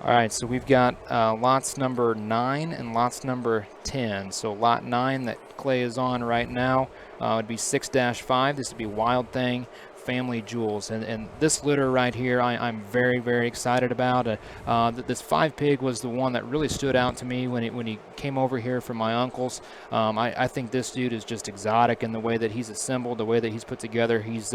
All right, so we've got lots number 9 and lots number 10. So lot 9 that Clay is on right now would be 6-5. This would be Wild Thing, Family Jewels. And this litter right here, I'm very, very excited about. This 5 pig was the one that really stood out to me when he came over here from my uncle's. I think this dude is just exotic in the way that he's assembled, the way that he's put together. He's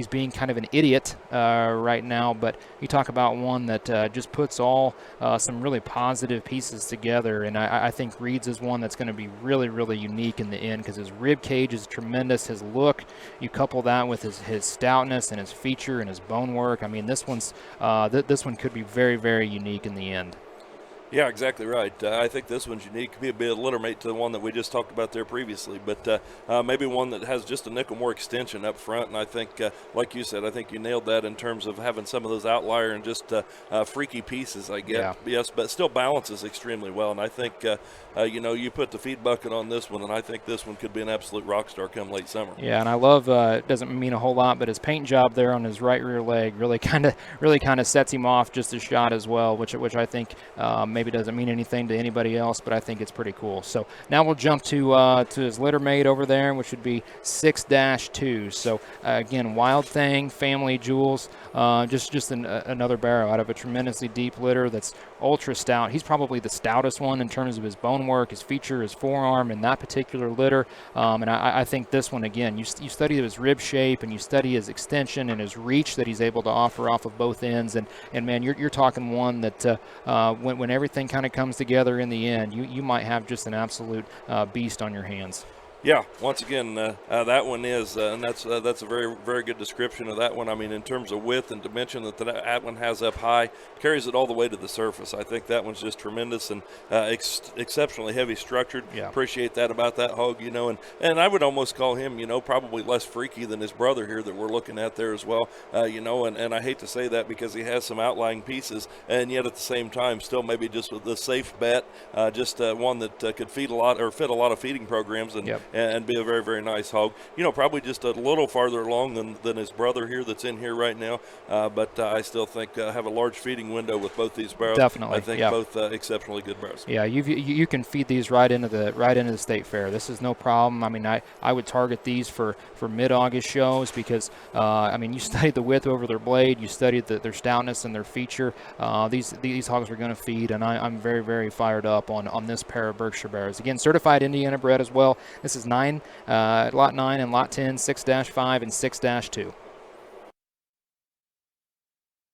being kind of an idiot right now, but you talk about one that just puts all some really positive pieces together, and I think Reed's is one that's going to be really, really unique in the end because his rib cage is tremendous. His look, you couple that with his stoutness and his feature and his bone work. I mean, this one could be very, very unique in the end. Yeah, exactly right. I think this one's unique. Could be a bit of littermate to the one that we just talked about there previously, but maybe one that has just a nickel more extension up front. And I think, like you said, I think you nailed that in terms of having some of those outlier and just freaky pieces, I guess. Yeah. Yes, but still balances extremely well. And I think, you put the feed bucket on this one, and I think this one could be an absolute rock star come late summer. Yeah, and I love. It doesn't mean a whole lot, but his paint job there on his right rear leg really kind of sets him off just a shot as well, which I think maybe doesn't mean anything to anybody else, but I think it's pretty cool. So now we'll jump to his litter mate over there, which would be 6-2. So again, Wild Thing, Family Jewels, just another barrow out of a tremendously deep litter that's ultra stout. He's probably the stoutest one in terms of his bone work, his feature, his forearm in that particular litter. And I think this one, again, you study his rib shape and you study his extension and his reach that he's able to offer off of both ends. And man, you're talking one that when everything kind of comes together in the end, you might have just an absolute beast on your hands. Yeah, once again, that one is, and that's a very, very good description of that one. I mean, in terms of width and dimension that one has up high, carries it all the way to the surface. I think that one's just tremendous and exceptionally heavy structured. Yeah. Appreciate that about that hog, and I would almost call him, probably less freaky than his brother here that we're looking at there as well, and I hate to say that because he has some outlying pieces, and yet at the same time, still maybe just with the safe bet, just one that could fit a lot of feeding programs and. Yep. And be a very, very nice hog. Probably just a little farther along than his brother here that's in here right now. But I still think have a large feeding window with both these barrows. Definitely, I think yeah. both exceptionally good barrows. Yeah, you can feed these right into the state fair. This is no problem. I mean, I would target these for mid-August shows because you studied the width over their blade, you studied their stoutness and their feature. These hogs are going to feed, and I'm very, very fired up on this pair of Berkshire barrows. Again, certified Indiana bred as well. This is lot 9 and lot 10, 6-5 and 6-2.